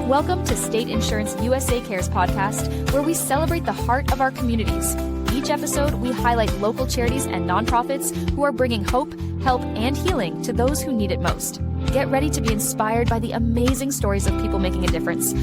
Welcome to State Insurance USA Cares podcast, where we celebrate the heart of our communities. Each episode, we highlight local charities and nonprofits who are bringing hope, help, and healing to those who need it most. Get ready to be inspired by the amazing stories of people making a difference,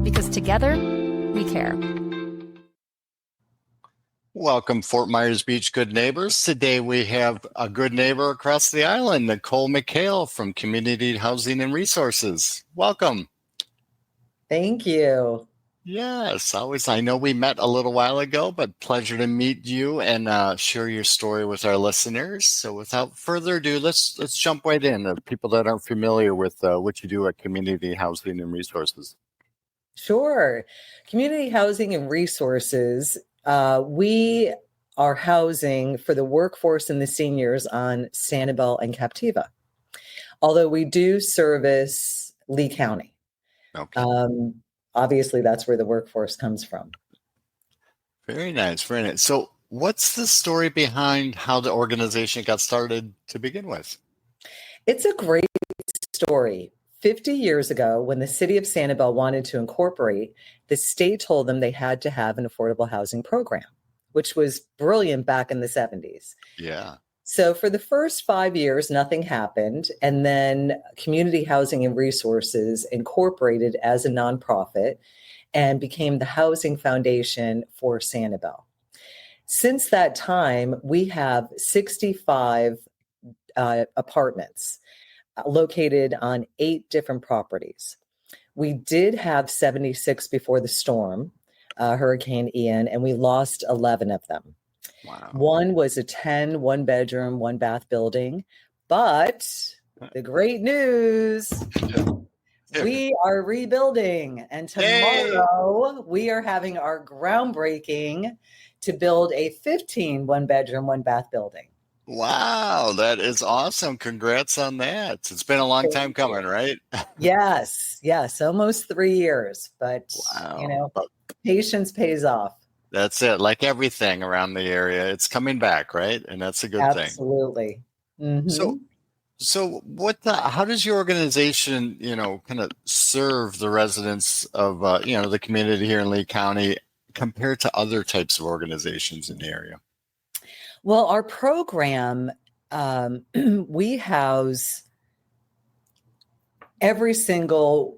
because together, we care. Welcome, Fort Myers Beach good neighbors. Today we have a good neighbor across the island, Nicole McHale from Community Housing and Resources. Welcome. Thank you. Yes, always. I know we met a little while ago, but pleasure to meet you and share your story with our listeners. So without further ado, let's jump right in. People that aren't familiar with what you do at Community Housing and Resources. Sure. Community Housing and Resources, we are housing for the workforce and the seniors on Sanibel and Captiva, although we do service Lee County. Okay. Obviously, that's where the workforce comes from. Very nice. Very nice. So what's the story behind how the organization got started to begin with? It's a great story. 50 years ago, when the city of Sanibel wanted to incorporate, the state told them they had to have an affordable housing program, which was brilliant back in the 70s. Yeah. So for the first 5 years, nothing happened. And then Community Housing and Resources incorporated as a nonprofit and became the housing foundation for Sanibel. Since that time, we have 65 apartments located on 8 different properties. We did have 76 before the storm, Hurricane Ian, and we lost 11 of them. Wow. One was a 10 one-bedroom, one-bath building. But the great news, we are rebuilding. And tomorrow we are having our groundbreaking to build a 15 one-bedroom, one-bath building. Wow, that is awesome. Congrats on that. It's been a long time coming, right? Yes, almost 3 years. But, wow. Patience pays off. That's it. Like everything around the area, it's coming back, right? And that's a good thing. Absolutely. Mm-hmm. So how does your organization, kind of serve the residents of, the community here in Lee County compared to other types of organizations in the area? Well, our program, we house every single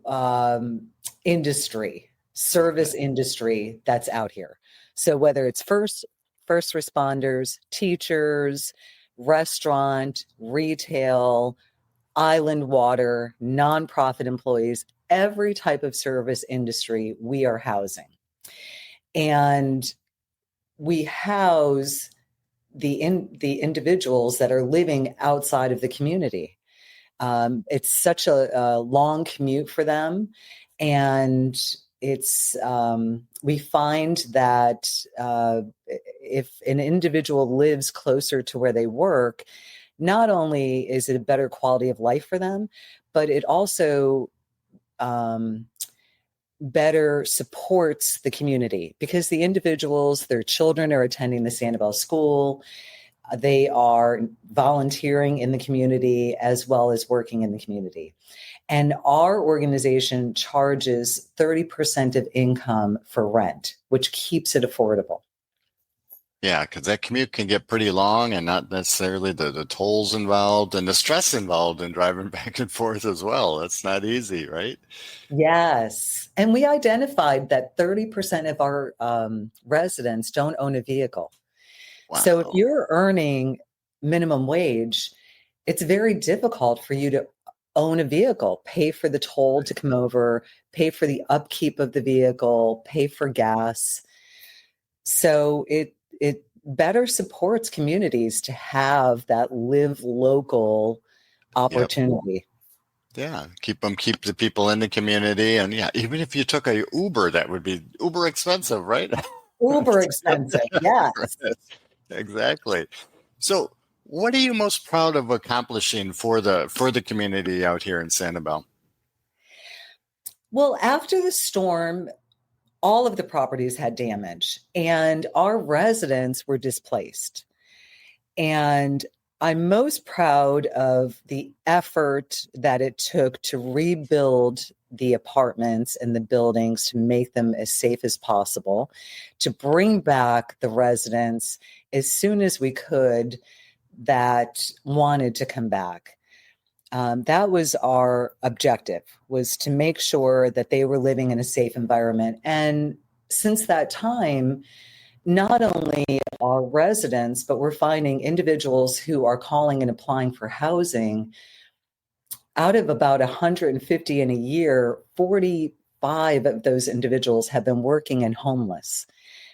service industry that's out here. So whether it's first responders, teachers, restaurant, retail, island water, nonprofit employees, every type of service industry we are housing. And we house the individuals that are living outside of the community. It's such a long commute for them. And it's we find that if an individual lives closer to where they work, not only is it a better quality of life for them, but it also better supports the community, because the individuals, their children are attending the Sanibel school. They are volunteering in the community as well as working in the community. And our organization charges 30% of income for rent, which keeps it affordable. Yeah, because that commute can get pretty long, and not necessarily the tolls involved and the stress involved in driving back and forth as well. That's not easy, right? Yes. And we identified that 30% of our residents don't own a vehicle. Wow. So if you're earning minimum wage, it's very difficult for you to own a vehicle, pay for the toll to come over, pay for the upkeep of the vehicle, pay for gas. So it better supports communities to have that live local opportunity. Yep. Yeah, keep the people in the community. And even if you took a Uber, that would be uber expensive, right? Uber expensive, yes. Exactly. So what are you most proud of accomplishing for the community out here in Sanibel? Well, after the storm, all of the properties had damage and our residents were displaced. And I'm most proud of the effort that it took to rebuild the apartments and the buildings to make them as safe as possible, to bring back the residents as soon as we could that wanted to come back. That was our objective, was to make sure that they were living in a safe environment. And since that time, not only our residents, but we're finding individuals who are calling and applying for housing. Out of about 150 in a year, 45 of those individuals have been working and homeless.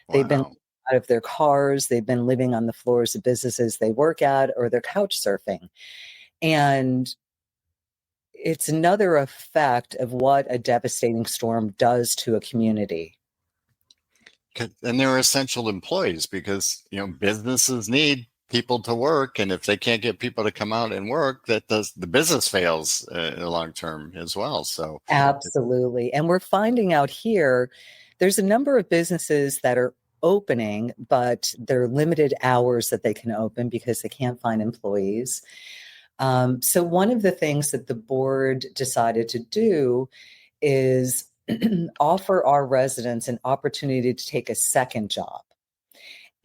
Wow. They've been out of their cars, they've been living on the floors of businesses they work at, or they're couch surfing. And it's another effect of what a devastating storm does to a community. And they're essential employees because, businesses need people to work. And if they can't get people to come out and work, the business fails in the long term as well. So absolutely. And we're finding out here, there's a number of businesses that are opening, but they're limited hours that they can open because they can't find employees. So one of the things that the board decided to do is offer our residents an opportunity to take a second job.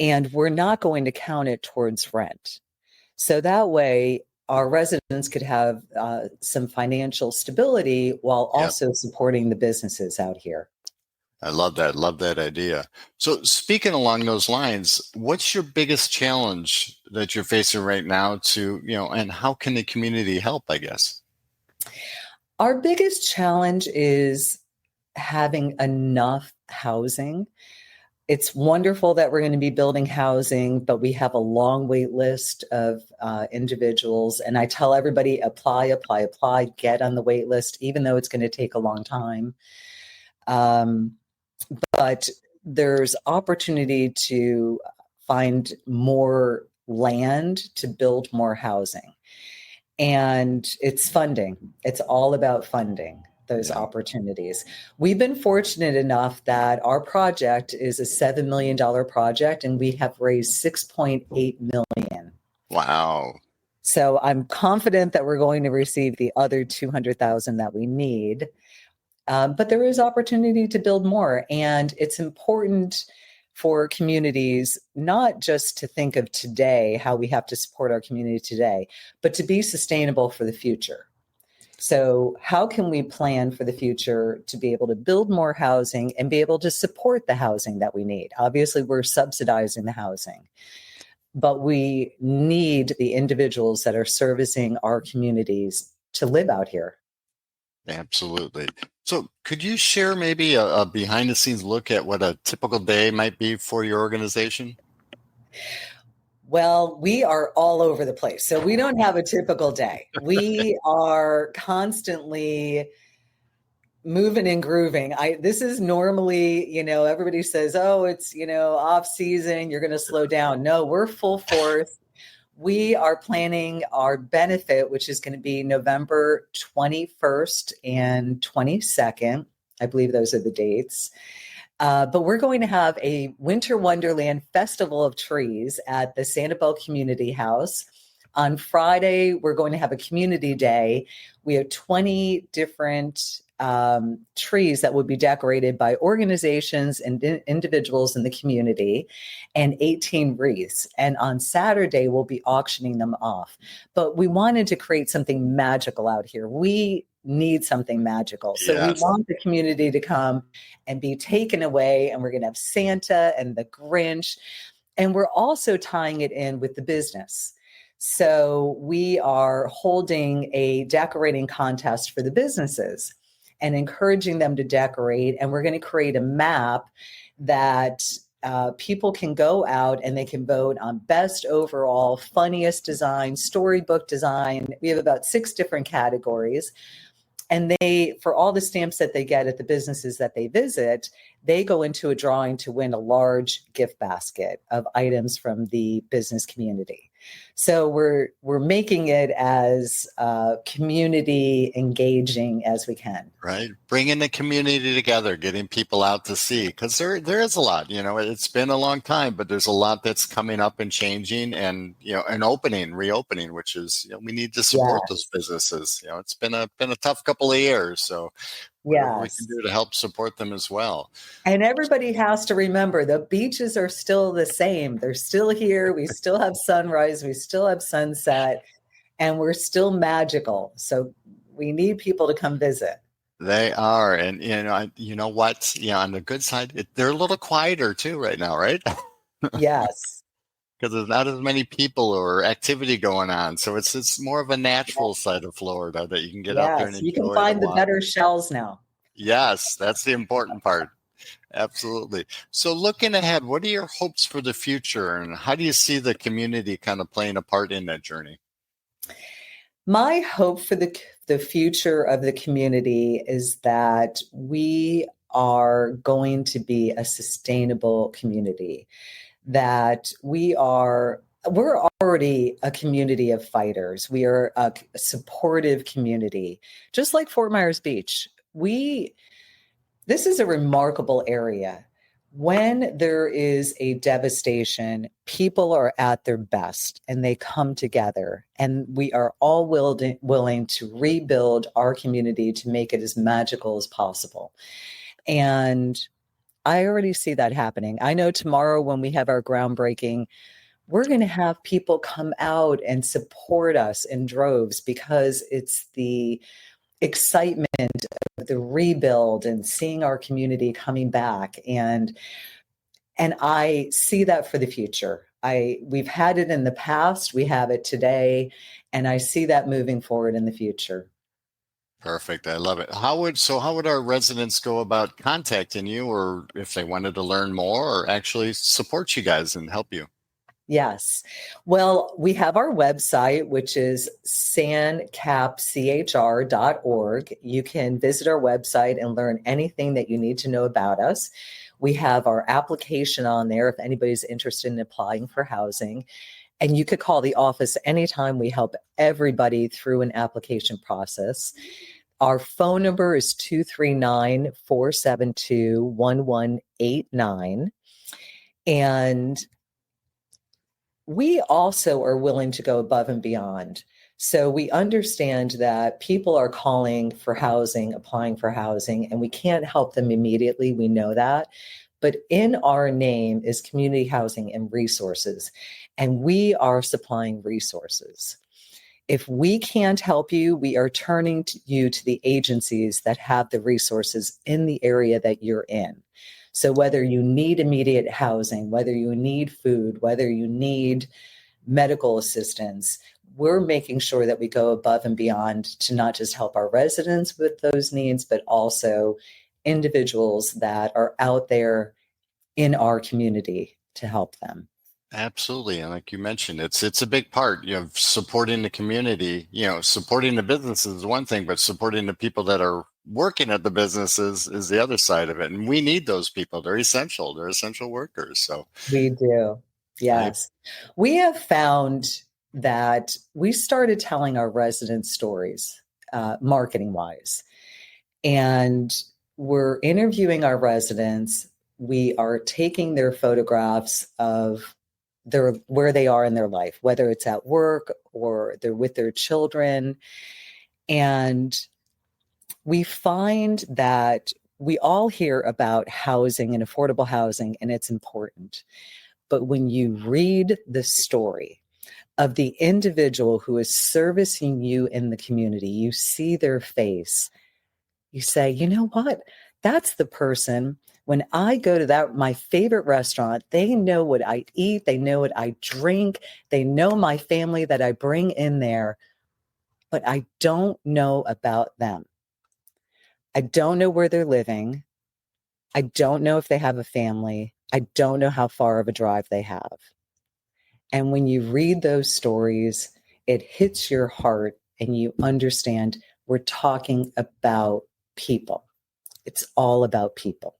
And we're not going to count it towards rent. So that way, our residents could have some financial stability while also supporting the businesses out here. I love that. Love that idea. So speaking along those lines, what's your biggest challenge that you're facing right now and how can the community help, I guess? Our biggest challenge is having enough housing. It's wonderful that we're going to be building housing, but we have a long wait list of individuals. And I tell everybody, apply, get on the wait list, even though it's going to take a long time. But there's opportunity to find more land to build more housing. And it's funding. It's all about funding those opportunities. We've been fortunate enough that our project is a $7 million project and we have raised $6.8 million. Wow. So I'm confident that we're going to receive the other $200,000 that we need. But there is opportunity to build more. And it's important for communities, not just to think of today, how we have to support our community today, but to be sustainable for the future. So how can we plan for the future to be able to build more housing and be able to support the housing that we need? Obviously, we're subsidizing the housing, but we need the individuals that are servicing our communities to live out here. Absolutely. So could you share maybe a behind the scenes look at what a typical day might be for your organization? Well, we are all over the place. So we don't have a typical day. We are constantly moving and grooving. This is normally, everybody says, oh, it's, off season, you're going to slow down. No, we're full force. We are planning our benefit, which is going to be November 21st and 22nd. I believe those are the dates. But we're going to have a Winter Wonderland Festival of Trees at the Sanibel Community House. On Friday, we're going to have a community day. We have 20 different trees that would be decorated by organizations and individuals in the community, and 18 wreaths. And on Saturday, we'll be auctioning them off. But we wanted to create something magical out here. We need something magical. So we want the community to come and be taken away. And we're going to have Santa and the Grinch. And we're also tying it in with the business. So we are holding a decorating contest for the businesses and encouraging them to decorate. And we're going to create a map that people can go out and they can vote on best overall, funniest design, storybook design. We have about 6 different categories. And for all the stamps that they get at the businesses that they visit, they go into a drawing to win a large gift basket of items from the business community. So we're making it as community engaging as we can. Right. Bringing the community together, getting people out to see, because there is a lot, it's been a long time, but there's a lot that's coming up and changing and, and reopening, which is, we need to support those Yes. businesses. It's been a tough couple of years. So whatever we can Yes. do to help support them as well. And everybody has to remember the beaches are still the same. They're still here. We still have sunrise. We still have sunset, and we're still magical. So we need people to come visit. They are. And, you know what? On the good side, they're a little quieter too right now, right? Yes. Because there's not as many people or activity going on. So it's more of a natural side of Florida that you can get out there and Yes. enjoy. You can find the better shells now. Yes, that's the important part. Absolutely. So looking ahead, what are your hopes for the future and how do you see the community kind of playing a part in that journey? My hope for the future of the community is that we are going to be a sustainable community, that we're already a community of fighters. We are a supportive community, just like Fort Myers Beach. This is a remarkable area. When there is a devastation, people are at their best and they come together, and we are all willing to rebuild our community to make it as magical as possible. And I already see that happening. I know tomorrow when we have our groundbreaking, we're going to have people come out and support us in droves because it's the excitement of the rebuild and seeing our community coming back. And I see that for the future. We've had it in the past, we have it today, and I see that moving forward in the future. Perfect. I love it. How would our residents go about contacting you, or if they wanted to learn more or actually support you guys and help you? Yes. Well, we have our website, which is sancapchr.org. You can visit our website and learn anything that you need to know about us. We have our application on there if anybody's interested in applying for housing. And you could call the office anytime. We help everybody through an application process. Our phone number is 239-472-1189. And we also are willing to go above and beyond. So we understand that people are calling for housing, applying for housing, and we can't help them immediately. We know that. But in our name is community housing and resources, and we are supplying resources. If we can't help you, we are turning you to the agencies that have the resources in the area that you're in. So whether you need immediate housing, whether you need food, whether you need medical assistance, we're making sure that we go above and beyond to not just help our residents with those needs, but also individuals that are out there in our community to help them. Absolutely. And like you mentioned, it's a big part, supporting the community, supporting the businesses is one thing, but supporting the people that are working at the businesses is the other side of it. And we need those people. They're essential. They're essential workers. So we do. Yes. We have found that we started telling our residents stories, marketing wise, and we're interviewing our residents. We are taking their photographs of where they are in their life, whether it's at work or they're with their children. And we find that we all hear about housing and affordable housing, and it's important. But when you read the story of the individual who is servicing you in the community, you see their face, you say, you know what? That's the person. When I go to my favorite restaurant, they know what I eat. They know what I drink. They know my family that I bring in there, but I don't know about them. I don't know where they're living. I don't know if they have a family. I don't know how far of a drive they have. And when you read those stories, it hits your heart and you understand we're talking about people. It's all about people.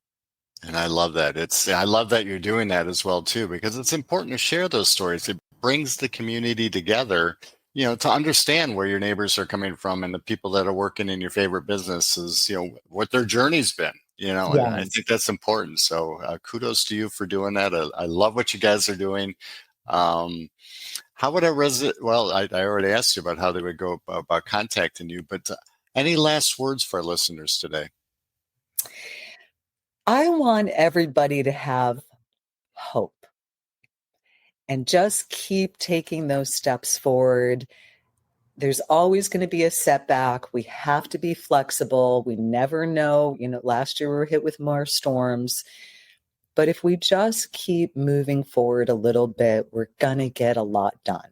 And I love that. I love that you're doing that as well too, because it's important to share those stories. brings the community together, to understand where your neighbors are coming from and the people that are working in your favorite businesses, what their journey's been, and I Yes. think that's important. So kudos to you for doing that. I love what you guys are doing. How would well, I already asked you about how they would go about contacting you, but any last words for our listeners today? I want everybody to have hope and just keep taking those steps forward. There's always going to be a setback. We have to be flexible. We never know. Last year we were hit with more storms. But if we just keep moving forward a little bit, we're going to get a lot done.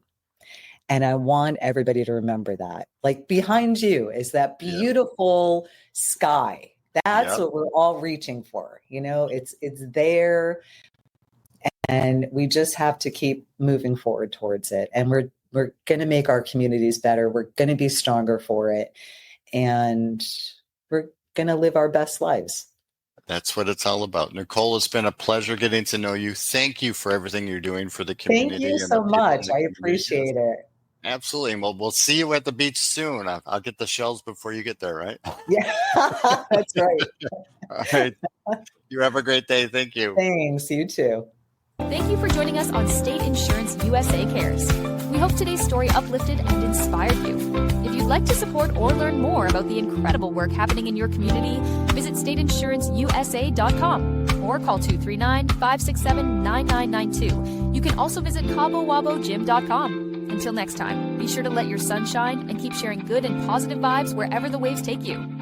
And I want everybody to remember that. Like behind you is that beautiful sky. That's what we're all reaching for. It's there. And we just have to keep moving forward towards it. And we're going to make our communities better. We're going to be stronger for it. And we're going to live our best lives. That's what it's all about. Nicole, it's been a pleasure getting to know you. Thank you for everything you're doing for the community. Thank you so much. I appreciate it. Absolutely. Well, we'll see you at the beach soon. I'll get the shells before you get there, right? Yeah, that's right. All right. You have a great day. Thank you. Thanks. You too. Thank you for joining us on State Insurance USA Cares. We hope today's story uplifted and inspired you. If you'd like to support or learn more about the incredible work happening in your community, visit stateinsuranceusa.com or call 239-567-9992. You can also visit CaboWaboGym.com. Until next time, be sure to let your sun shine and keep sharing good and positive vibes wherever the waves take you.